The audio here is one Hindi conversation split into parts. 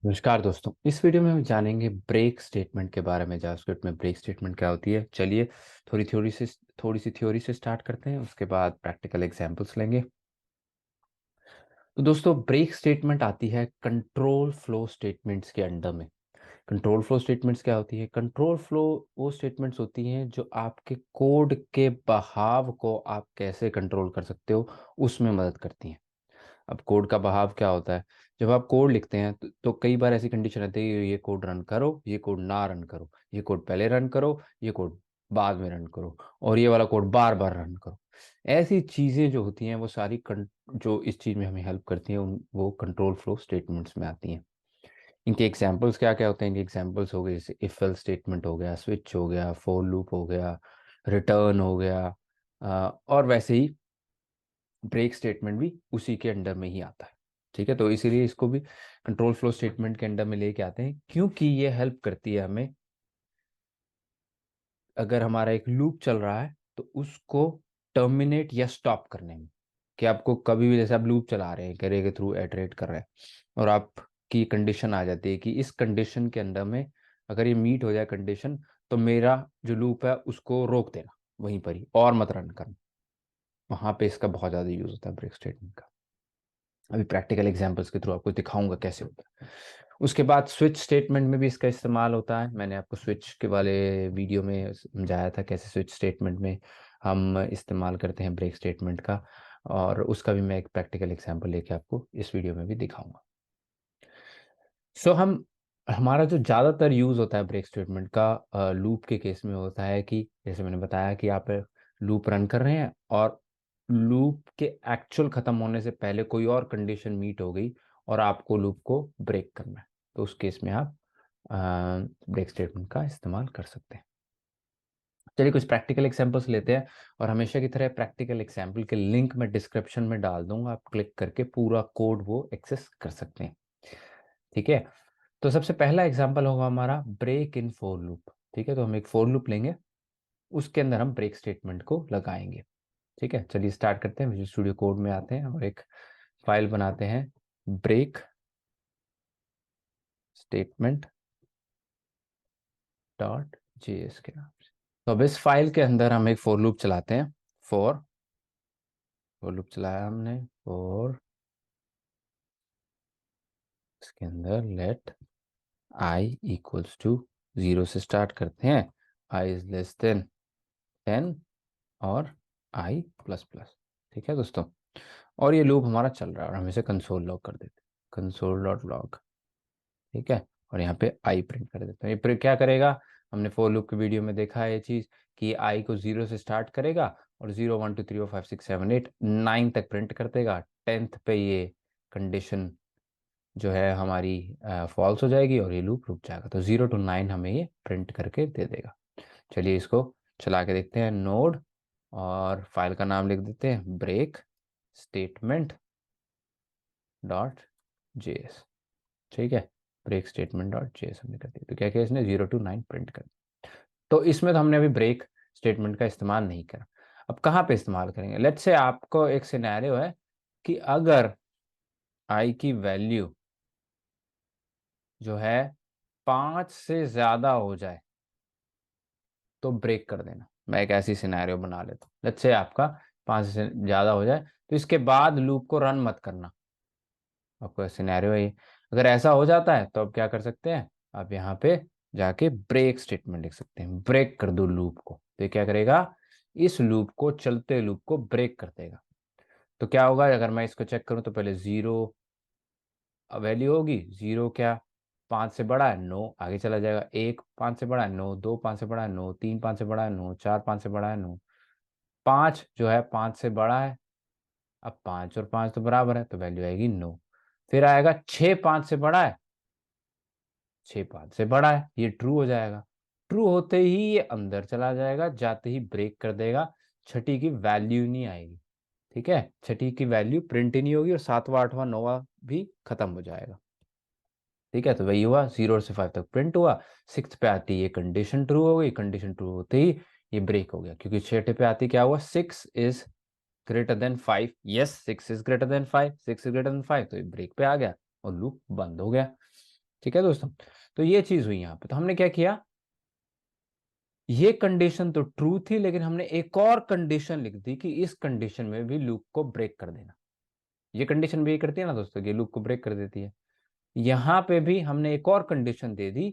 नमस्कार दोस्तों। इस वीडियो में हम जानेंगे ब्रेक स्टेटमेंट के बारे में। जावास्क्रिप्ट में ब्रेक स्टेटमेंट क्या होती है। चलिए थोड़ी सी थ्योरी से स्टार्ट करते हैं, उसके बाद प्रैक्टिकल एग्जांपल्स लेंगे। तो दोस्तों, ब्रेक स्टेटमेंट आती है कंट्रोल फ्लो स्टेटमेंट्स के अंडर में। कंट्रोल फ्लो स्टेटमेंट्स क्या होती है? कंट्रोल फ्लो वो स्टेटमेंट्स होती हैं जो आपके कोड के बहाव को आप कैसे कंट्रोल कर सकते हो, उसमें मदद करती हैं। अब कोड का बहाव क्या होता है? जब आप कोड लिखते हैं तो कई बार ऐसी कंडीशन आती है, ये कोड रन करो, ये कोड ना रन करो, ये कोड पहले रन करो, ये कोड बाद में रन करो, और ये वाला कोड बार बार रन करो। ऐसी चीज़ें जो होती हैं वो सारी जो इस चीज़ में हमें हेल्प करती हैं वो कंट्रोल फ्लो स्टेटमेंट्स में आती हैं। इनके एग्जांपल्स क्या क्या होते हैं? इनके एग्जांपल्स हो गए जैसे इफ एल्स स्टेटमेंट हो गया, स्विच हो गया, फॉर लूप हो गया, रिटर्न हो गया, और वैसे ही ब्रेक स्टेटमेंट भी उसी के अंडर में ही आता है। ठीक है, तो इसीलिए इसको भी कंट्रोल फ्लो स्टेटमेंट के अंडर में लेके आते हैं, क्योंकि ये हेल्प करती है हमें। अगर हमारा एक लूप चल रहा है तो उसको टर्मिनेट या स्टॉप करने में, कि आपको कभी भी, जैसे आप लूप चला रहे हैं, कैरे के थ्रू एटरेट कर रहे हैं, और आपकी कंडीशन आ जाती है कि इस कंडीशन के अंदर में अगर ये मीट हो जाए कंडीशन, तो मेरा जो लूप है उसको रोक देना वहीं पर ही, और मत रन करना। वहां पे इसका बहुत ज्यादा यूज होता है ब्रेक स्टेटमेंट का। अभी प्रैक्टिकल एग्जांपल्स के थ्रू आपको दिखाऊंगा कैसे होता है। उसके बाद स्विच स्टेटमेंट में भी इसका इस्तेमाल होता है। मैंने आपको स्विच के वाले वीडियो में समझाया था कैसे स्विच स्टेटमेंट में हम इस्तेमाल करते हैं ब्रेक स्टेटमेंट का, और उसका भी मैं एक प्रैक्टिकल एग्जांपल लेके आपको इस वीडियो में भी दिखाऊंगा। सो हमारा जो ज़्यादातर यूज़ होता है ब्रेक स्टेटमेंट का लूप के केस में होता है कि जैसे मैंने बताया कि आप लूप रन कर रहे हैं और लूप के एक्चुअल ख़त्म होने से पहले कोई और कंडीशन मीट हो गई और आपको लूप को ब्रेक करना है, तो उस केस में आप ब्रेक स्टेटमेंट का इस्तेमाल कर सकते हैं। चलिए कुछ प्रैक्टिकल एग्जांपल्स लेते हैं, और हमेशा की तरह प्रैक्टिकल एग्जांपल के लिंक मैं डिस्क्रिप्शन में डाल दूंगा, आप क्लिक करके पूरा कोड वो एक्सेस कर सकते हैं। ठीक है, तो सबसे पहला एग्जांपल होगा हमारा ब्रेक इन फोर लूप। ठीक है, तो हम एक फोर लूप लेंगे, उसके अंदर हम ब्रेक स्टेटमेंट को लगाएंगे। ठीक है, चलिए स्टार्ट करते हैं। विजुअल स्टूडियो कोड में आते हैं और एक फाइल बनाते हैं, ब्रेक स्टेटमेंट डॉट जेएस के नाम से। तो अब इस फाइल के अंदर हम एक फोर लूप चलाते हैं। फोर फोर लूप चलाया हमने। फोर, इसके अंदर लेट आई इक्वल्स टू 0 से स्टार्ट करते हैं, आई इज लेस देन 10 और आई प्लस प्लस। ठीक है दोस्तों, और ये लूप हमारा चल रहा है और हम इसे कंसोल लॉग कर देते हैं, कंसोल डॉट लॉग। ठीक है, और यहाँ पे आई प्रिंट कर देते हैं। ये क्या करेगा? हमने फोर लूप के वीडियो में देखा है ये चीज़, कि आई को 0 से स्टार्ट करेगा और 0 1 2 3 4 5 6 7 8 9 तक प्रिंट कर देगा। 10th पे ये कंडीशन जो है हमारी फॉल्स हो जाएगी और ये लूप रुक जाएगा, तो 0 to 9 हमें ये प्रिंट करके दे देगा। चलिए इसको चला के देखते हैं। नोड, और फाइल का नाम लिख देते हैं ब्रेक स्टेटमेंट डॉट जेएस। ठीक है, ब्रेक स्टेटमेंट डॉट जेएस हमने कर दिया, तो क्या किया इसने? 0 to 9 प्रिंट कर दिया। तो इसमें तो हमने अभी ब्रेक स्टेटमेंट का इस्तेमाल नहीं करा। अब कहाँ पे इस्तेमाल करेंगे? लेट्स से आपको एक सिनेरियो है कि अगर आई की वैल्यू जो है 5 से ज्यादा हो जाए तो ब्रेक कर देना। मैं एक ऐसी सिनेरियो बना लेता हूँ, लेट्स से आपका 5 से ज्यादा हो जाए तो इसके बाद लूप को रन मत करना। आपका सिनेरियो है ये। अगर ऐसा हो जाता है तो आप क्या कर सकते हैं? आप यहाँ पे जाके ब्रेक स्टेटमेंट लिख सकते हैं, ब्रेक कर दो लूप को। तो ये क्या करेगा? इस लूप को, चलते लूप को ब्रेक कर देगा। तो क्या होगा? अगर मैं इसको चेक करूं तो पहले 0 वैल्यू होगी। 0 क्या? 5 से बड़ा है, नो, आगे चला जाएगा। 1 5 से बड़ा है, नो। 2 5 से बड़ा है, नो। 3 5 से बड़ा है, नो। 4 5 से बड़ा है, नो। 5 जो है 5 से बड़ा है। अब 5 और 5 तो बराबर है, तो वैल्यू आएगी नो। फिर आएगा 6 5 से बड़ा है, 6 5 से बड़ा है, ये ट्रू हो जाएगा। ट्रू होते ही ये अंदर चला जाएगा, जाते ही ब्रेक कर देगा। छठी की वैल्यू नहीं आएगी। ठीक है, छठी की वैल्यू प्रिंट ही नहीं होगी और सातवां आठवां नौवां भी खत्म हो जाएगा। ठीक है, तो वही हुआ, 0 से 5 तक प्रिंट हुआ। 6th पे आती ये कंडीशन ट्रू हो गई, कंडीशन ट्रू होते ही ये ब्रेक हो गया, क्योंकि छठे पे आती क्या हुआ? 6 is greater than 5। Yes, 6 is greater than 5, 6 is greater than 5, तो ये ब्रेक पे आ गया और लूप बंद हो गया। ठीक है दोस्तों, तो ये चीज हुई यहाँ पे। तो हमने क्या किया, ये कंडीशन तो ट्रू थी, लेकिन हमने एक और कंडीशन लिख दी कि इस कंडीशन में भी लूप को ब्रेक कर देना। ये कंडीशन भी ये करती है ना दोस्तों, ये लूप को ब्रेक कर देती है। यहां पे भी हमने एक और कंडीशन दे दी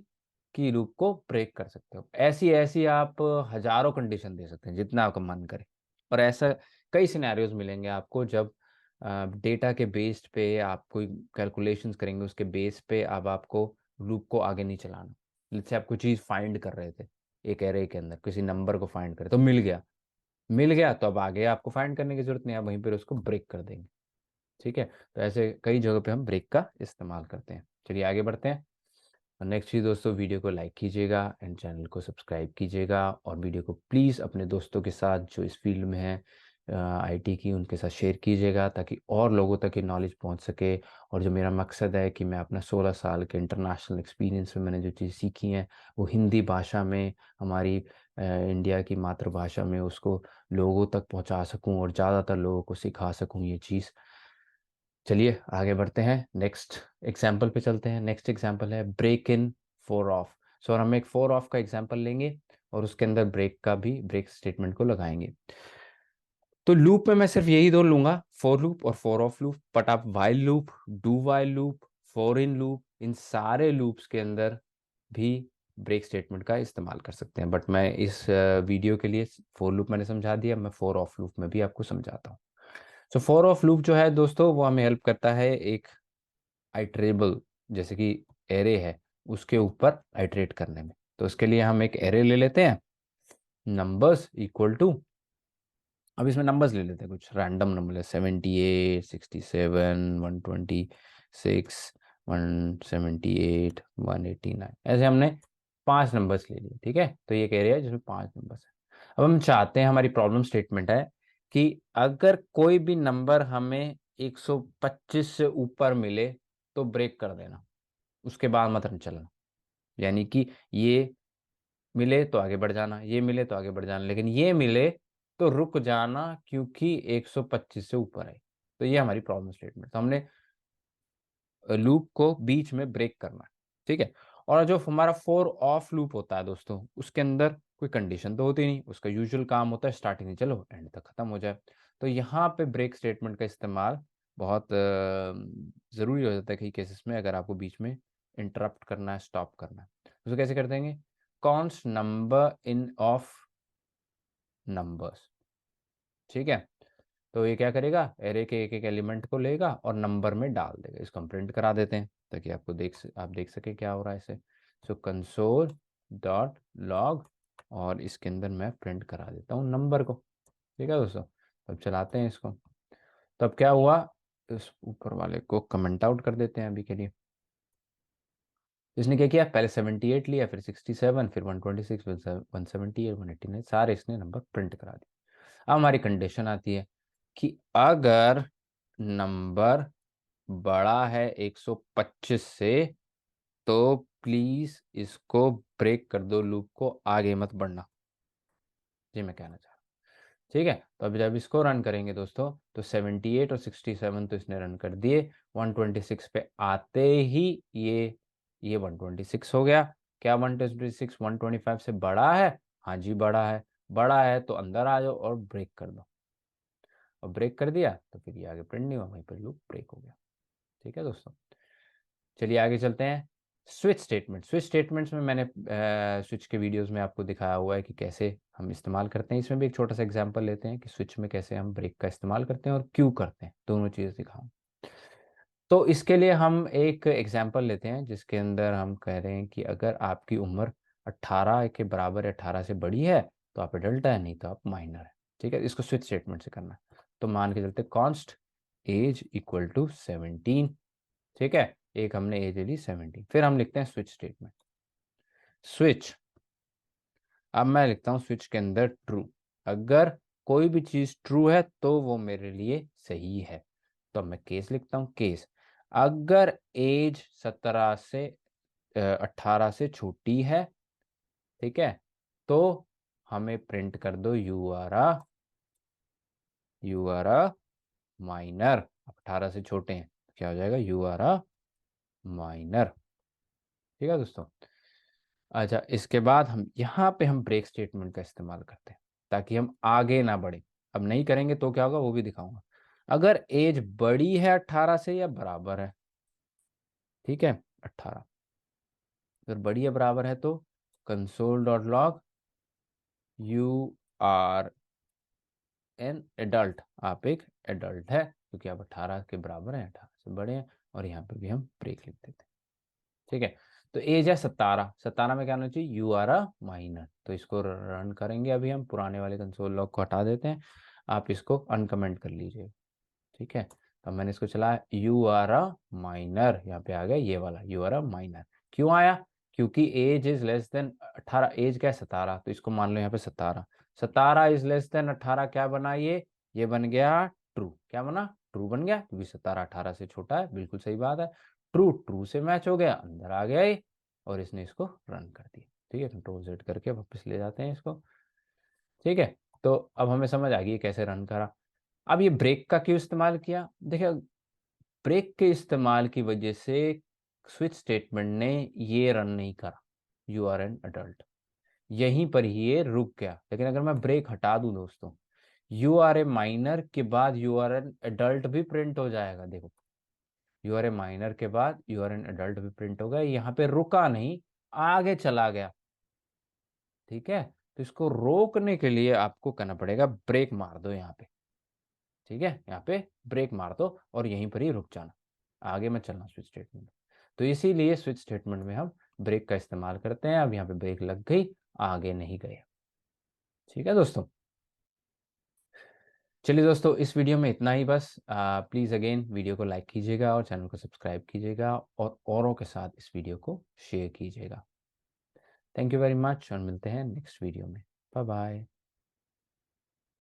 कि लूप को ब्रेक कर सकते हो। ऐसी ऐसी आप हजारों कंडीशन दे सकते हैं जितना आपका मन करे। और ऐसा कई सिनेरियोज मिलेंगे आपको जब डेटा के बेस्ड पे आप कोई कैलकुलेशंस करेंगे, उसके बेस पे अब आपको लूप को आगे नहीं चलाना। जैसे आप कोई चीज फाइंड कर रहे थे एक एरे के अंदर, किसी नंबर को फाइंड करे तो मिल गया, मिल गया तो अब आगे आपको फाइंड करने की जरूरत नहीं है, आप वहीं पर उसको ब्रेक कर देंगे। ठीक है, तो ऐसे कई जगहों पे हम ब्रेक का इस्तेमाल करते हैं। चलिए आगे बढ़ते हैं। नेक्स्ट चीज़ दोस्तों, वीडियो को लाइक कीजिएगा एंड चैनल को सब्सक्राइब कीजिएगा, और वीडियो को प्लीज़ अपने दोस्तों के साथ जो इस फील्ड में है आईटी की, उनके साथ शेयर कीजिएगा ताकि और लोगों तक ये नॉलेज पहुंच सके। और जो मेरा मकसद है कि मैं अपना 16 साल के इंटरनेशनल एक्सपीरियंस में मैंने जो चीज़ सीखी हैं वो हिंदी भाषा में, हमारी इंडिया की मातृभाषा में, उसको लोगों तक पहुंचा सकूं और ज़्यादातर लोगों को सिखा सकूं ये चीज़। चलिए आगे बढ़ते हैं, नेक्स्ट एग्जाम्पल पे चलते हैं। नेक्स्ट एग्जाम्पल है ब्रेक इन फोर ऑफ। सो हम एक फोर ऑफ का एग्जाम्पल लेंगे और उसके अंदर ब्रेक का भी, ब्रेक स्टेटमेंट को लगाएंगे। तो लूप में मैं सिर्फ यही दो लूंगा, फोर लूप और फोर ऑफ लूप। बट आप while loop, do while loop, for in loop, इन सारे लूप्स के अंदर भी ब्रेक स्टेटमेंट का इस्तेमाल कर सकते हैं। बट मैं इस वीडियो के लिए फोर लूप मैंने समझा दिया, मैं फोर ऑफ लूप में भी आपको समझाता हूँ। सो फोर ऑफ लूप जो है दोस्तों, वो हमें हेल्प करता है एक आइटरेबल, जैसे कि एरे है उसके ऊपर आइटरेट करने में। तो उसके लिए हम एक एरे ले लेते हैं, नंबर्स इक्वल टू, अब इसमें नंबर्स ले लेते हैं कुछ रैंडम नंबर, 78, 67, 126, 178, 189, ऐसे हमने 5 नंबर्स ले लिए। ठीक है, तो ये कह रहा है जिसमें 5 नंबर्स है। अब हम चाहते हैं, हमारी प्रॉब्लम स्टेटमेंट है कि अगर कोई भी नंबर हमें 125 से ऊपर मिले तो ब्रेक कर देना, उसके बाद मत चलना। यानी कि ये मिले तो आगे बढ़ जाना, ये मिले तो आगे बढ़ जाना, लेकिन ये मिले तो रुक जाना क्योंकि 125 से ऊपर है। तो ये हमारी प्रॉब्लम स्टेटमेंट। तो हमने लूप को बीच में ब्रेक करना है। ठीक है, और जो हमारा फोर ऑफ लूप होता है दोस्तों, उसके अंदर कोई कंडीशन तो होती नहीं, उसका यूजुअल काम होता है स्टार्टिंग नहीं, चलो एंड तक खत्म हो जाए। तो यहाँ पे ब्रेक स्टेटमेंट का इस्तेमाल बहुत ज़रूरी हो जाता है कई केसेस में, अगर आपको बीच में इंटरप्ट करना है, स्टॉप करना है। उसको कैसे कर देंगे, const number in of numbers. ठीक है, तो ये क्या करेगा, एरे के एक एक एलिमेंट को लेगा और नंबर में डाल देगा। इसको हम प्रिंट करा देते हैं ताकि आपको आप देख सके क्या हो रहा है इसे। सो कंसोल डॉट लॉग, और इसके अंदर मैं प्रिंट करा देता हूँ नंबर को। ठीक है दोस्तों, अब चलाते हैं इसको। तब क्या हुआ, इस ऊपर वाले को कमेंट आउट कर देते हैं अभी के लिए। इसने क्या किया, पहले 78 लिया, फिर 67, फिर 126, फिर 178, 189, सारे इसने नंबर प्रिंट करा दिए। अब हमारी कंडीशन आती है कि अगर नंबर बड़ा है 125 से तो प्लीज इसको ब्रेक कर दो, लूप को आगे मत बढ़ना। जी मैं कहना चाह रहा हूँ। ठीक है, तो अभी जब इसको रन करेंगे दोस्तों, तो 78 और 67 तो इसने रन कर दिए, 126 पे आते ही ये 126 हो गया। क्या 126 125 से बड़ा है? हाँ जी बड़ा है। बड़ा है तो अंदर आ जाओ और ब्रेक कर दो, और ब्रेक कर दिया तो फिर ये आगे प्रिंट नहीं हुआ, वहीं पर लूप ब्रेक हो गया। ठीक है दोस्तों, चलिए आगे चलते हैं। स्विच स्टेटमेंट, स्विच स्टेटमेंट्स में मैंने स्विच के वीडियोस में आपको दिखाया हुआ है कि कैसे हम इस्तेमाल करते हैं। इसमें भी एक छोटा सा एग्जांपल लेते हैं कि स्विच में कैसे हम ब्रेक का इस्तेमाल करते हैं और क्यों करते हैं, दोनों चीज़ दिखाऊं। तो इसके लिए हम एक एग्जांपल लेते हैं जिसके अंदर हम कह रहे हैं कि अगर आपकी उम्र 18 के बराबर या 18 से बड़ी है तो आप एडल्ट है, नहीं तो आप माइनर है। ठीक है, इसको स्विच स्टेटमेंट से करना है। तो मान के चलते कॉन्स्ट एज इक्वल टू 17। ठीक है, एक हमने एज ले ली 17, फिर हम लिखते हैं स्विच स्टेटमेंट। स्विच, अब मैं लिखता हूं स्विच के अंदर ट्रू। अगर कोई भी चीज ट्रू है तो वो मेरे लिए सही है। तो अब मैं केस लिखता हूं, केस अगर एज 17 से 18 से छोटी है, ठीक है, तो हमें प्रिंट कर दो यू आर अ माइनर। 18 से छोटे हैं, क्या हो जाएगा, यू आर अ माइनर। ठीक है दोस्तों। अच्छा, इसके बाद हम यहाँ पे हम ब्रेक स्टेटमेंट का इस्तेमाल करते हैं ताकि हम आगे ना बढ़े। अब नहीं करेंगे तो क्या होगा वो भी दिखाऊंगा। अगर एज बड़ी है 18 से या बराबर है, ठीक है, 18, अगर बड़ी या बराबर है तो console dot log you are an adult, आप एक एडल्ट है क्योंकि आप 18 के बराबर हैं, 18 से बड़े हैं। और यहाँ पे भी हम ब्रेक लिख देते हैं। ठीक है, तो एज है 17, 17 में क्या होना चाहिए, यू आर अ माइनर। तो इसको रन करेंगे, अभी हम पुराने वाले कंसोल लॉग को हटा देते हैं, आप इसको अनकमेंट कर लीजिए। ठीक है, तो मैंने इसको चलाया, यू आर अ माइनर, यहाँ पे आ गया ये वाला यू आर अ माइनर। क्यों आया, क्योंकि age is less than 18, age क्या है 17, तो इसको मान लो यहाँ पे 17, 17 इज लेस देन 18, क्या बना ये बन गया ट्रू। क्या बना, ट्रू बन गया, क्योंकि 17 18 से छोटा है, बिल्कुल सही बात है। ट्रू, ट्रू से मैच हो गया, अंदर आ गया ये, और इसने इसको रन कर दिया। ठीक है, कंट्रोल जेड करके वापस ले जाते हैं इसको। ठीक है, तो अब हमें समझ आ गई कैसे रन करा। अब ये ब्रेक का क्यों इस्तेमाल किया, देखिए ब्रेक के इस्तेमाल की वजह से स्विच स्टेटमेंट ने ये रन नहीं करा, यू आर एन अडल्ट, यहीं पर ही ये रुक गया। लेकिन अगर मैं ब्रेक हटा दूं दोस्तों, यू आर ए माइनर के बाद यू आर एन एडल्ट भी प्रिंट हो जाएगा। देखो, यू आर ए माइनर के बाद यू आर एन एडल्ट भी प्रिंट हो गया, यहाँ पे रुका नहीं, आगे चला गया। ठीक है, तो इसको रोकने के लिए आपको करना पड़ेगा ब्रेक मार दो यहाँ पे। ठीक है, यहाँ पे ब्रेक मार दो और यहीं पर ही रुक जाना, आगे मत चलना स्विच स्टेटमेंट। तो इसीलिए स्विच स्टेटमेंट में हम ब्रेक का इस्तेमाल करते हैं। अब यहाँ पे ब्रेक लग गई, आगे नहीं गए। ठीक है दोस्तों, चलिए दोस्तों, इस वीडियो में इतना ही बस। प्लीज़ अगेन वीडियो को लाइक कीजिएगा और चैनल को सब्सक्राइब कीजिएगा और औरों के साथ इस वीडियो को शेयर कीजिएगा। थैंक यू वेरी मच और मिलते हैं नेक्स्ट वीडियो में। Bye bye.